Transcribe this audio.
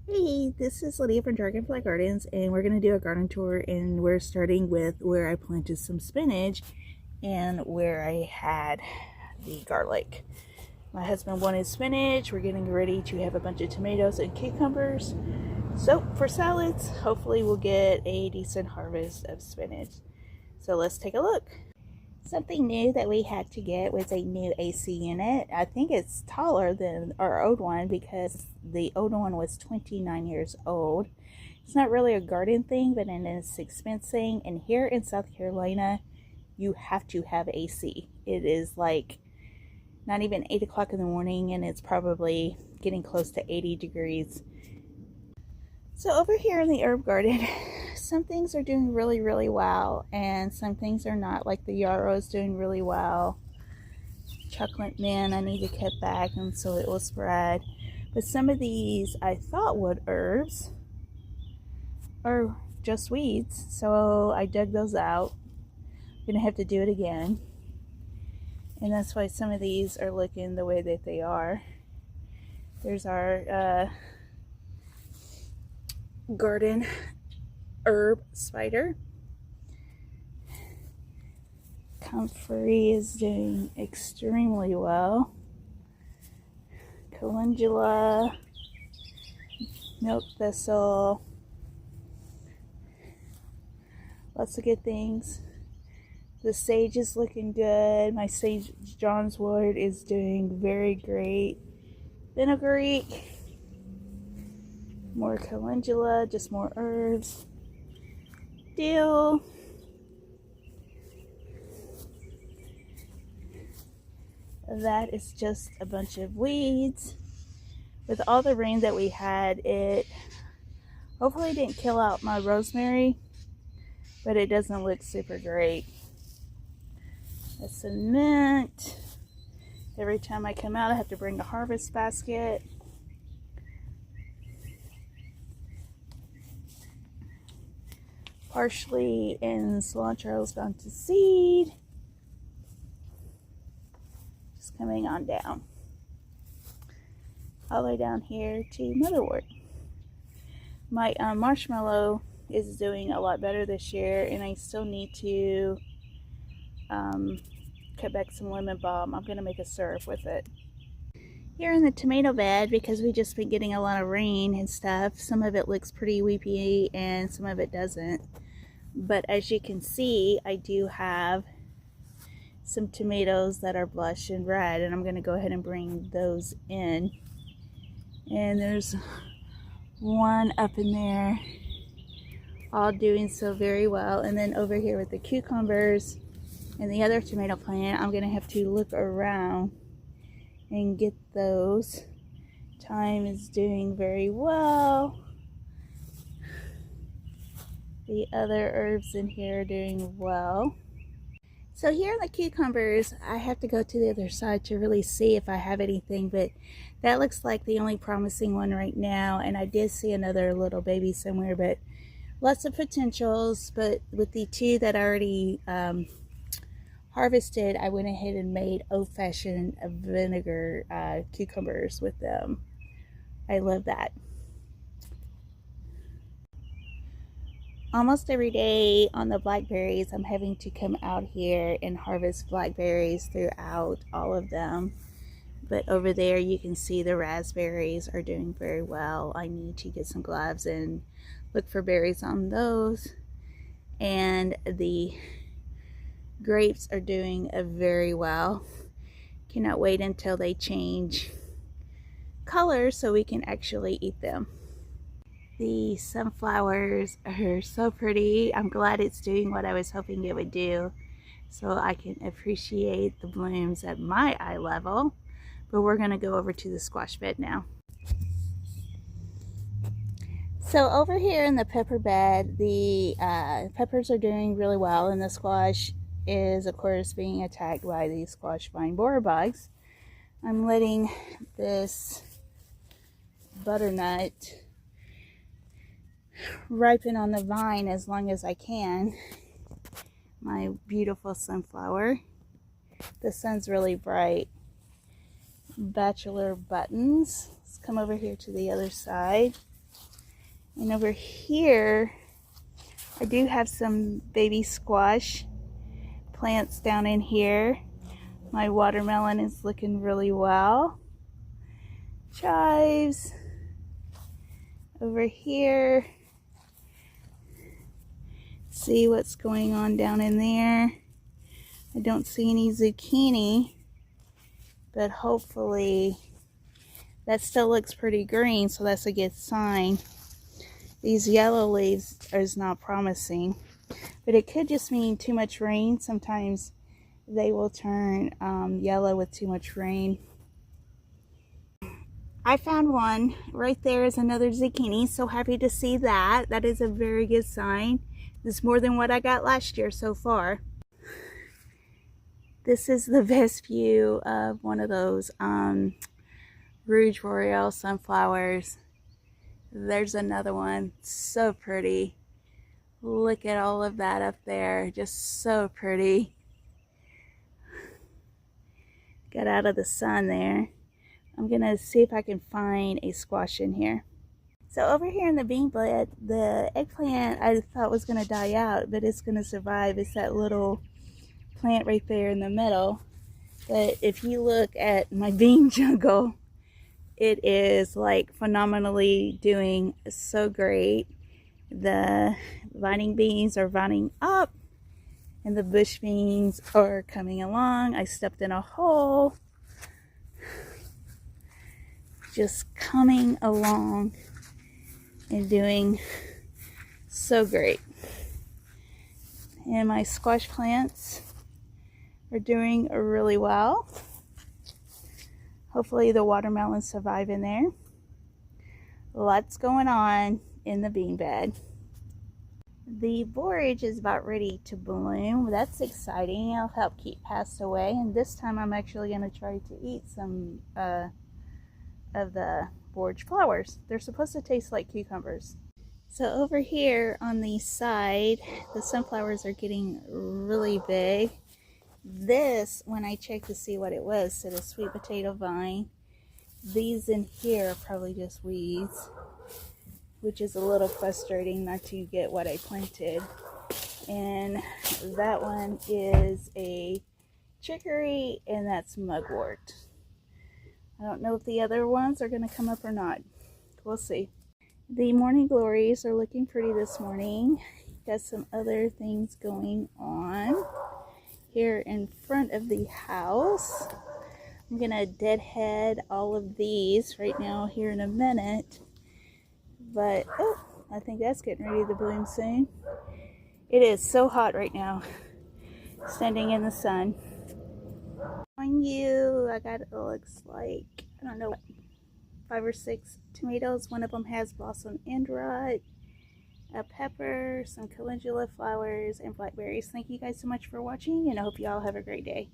Hey, this is Lydia from Dragonfly Gardens, and we're going to do a garden tour, and we're starting with where I planted some spinach and where I had the garlic. My husband wanted spinach. We're getting ready to have a bunch of tomatoes and cucumbers. So for salads, hopefully we'll get a decent harvest of spinach. So let's take a look. Something new that we had to get was a new AC unit. I think it's taller than our old one because the old one was 29 years old. It's not really a garden thing, but it is an expense thing. And here in South Carolina, you have to have AC. It is like not even 8 o'clock in the morning, and it's probably getting close to 80 degrees. So over here in the herb garden, some things are doing really, really well, and some things are not. Like the yarrow is doing really well. Chocolate mint I need to cut back, and so it will spread. But some of these I thought wood herbs are just weeds, so I dug those out. I'm gonna have to do it again, and that's why some of these are looking the way that they are. There's our garden herb spider. Comfrey is doing extremely well. Calendula, milk thistle, lots of good things. The sage is looking good. My sage John's wort is doing very great. Fenugreek, more calendula, just more herbs. Dill, that is just a bunch of weeds. With all the rain that we had, it hopefully didn't kill out my rosemary, but it doesn't look super great. That's a mint. Every time I come out, I have to bring a harvest basket. Parsley and cilantro has gone to seed. Just coming on down. All the way down here to motherwort. My marshmallow is doing a lot better this year, and I still need to cut back some lemon balm. I'm going to make a syrup with it. Here in the tomato bed, because we just been getting a lot of rain and stuff, some of it looks pretty weepy and some of it doesn't. But as you can see, I do have some tomatoes that are blush and red, and I'm going to go ahead and bring those in. And there's one up in there, all doing so very well. And then over here with the cucumbers and the other tomato plant, I'm going to have to look around and get those. Thyme is doing very well. The other herbs in here are doing well. So here in the cucumbers, I have to go to the other side to really see if I have anything, but that looks like the only promising one right now. And I did see another little baby somewhere, but lots of potentials. But with the two that I already harvested, I went ahead and made old-fashioned vinegar cucumbers with them. I love that. Almost every day on the blackberries, I'm having to come out here and harvest blackberries throughout all of them. But over there you can see the raspberries are doing very well. I need to get some gloves and look for berries on those. And the grapes are doing very well. Cannot wait until they change color so we can actually eat them. The sunflowers are so pretty. I'm glad it's doing what I was hoping it would do, so I can appreciate the blooms at my eye level. But we're going to go over to the squash bed now. So over here in the pepper bed, the peppers are doing really well, and the squash is of course being attacked by the squash vine borer bugs. I'm letting this butternut ripen on the vine as long as I can. My beautiful sunflower. The sun's really bright. Bachelor buttons. Let's come over here to the other side. And over here, I do have some baby squash plants down in here. My watermelon is looking really well. Chives over here. See what's going on down in there. I don't see any zucchini, but hopefully that still looks pretty green, so that's a good sign. These yellow leaves is not promising, but it could just mean too much rain. Sometimes they will turn yellow with too much rain. I found one. Right there is another zucchini. So happy to see that. That is a very good sign. This is more than what I got last year so far. This is the best view of one of those Rouge Royale sunflowers. There's another one. So pretty. Look at all of that up there. Just so pretty. Got out of the sun there. I'm gonna see if I can find a squash in here. So over here in the bean bed, the eggplant I thought was gonna die out, but it's gonna survive. It's that little plant right there in the middle. But if you look at my bean jungle, it is like phenomenally doing so great. The vining beans are vining up and the bush beans are coming along. I stepped in a hole. Just coming along and doing so great. And my squash plants are doing really well. Hopefully the watermelons survive in there. Lots going on in the bean bed. The borage is about ready to bloom. That's exciting. I'll help keep pests away. And this time I'm actually going to try to eat some of the borage flowers. They're supposed to taste like cucumbers. So over here on the side, the sunflowers are getting really big. This, when I checked to see what it was, said a sweet potato vine. These in here are probably just weeds, which is a little frustrating not to get what I planted. And that one is a chicory, and that's mugwort. I don't know if the other ones are going to come up or not. We'll see. The morning glories are looking pretty this morning. Got some other things going on here in front of the house. I'm going to deadhead all of these right now here in a minute. But, oh, I think that's getting ready to bloom soon. It is so hot right now, standing in the sun. On you, I got, it looks like, I don't know, 5 or 6 tomatoes. One of them has blossom end rot, a pepper, some calendula flowers, and blackberries. Thank you guys so much for watching, and I hope you all have a great day.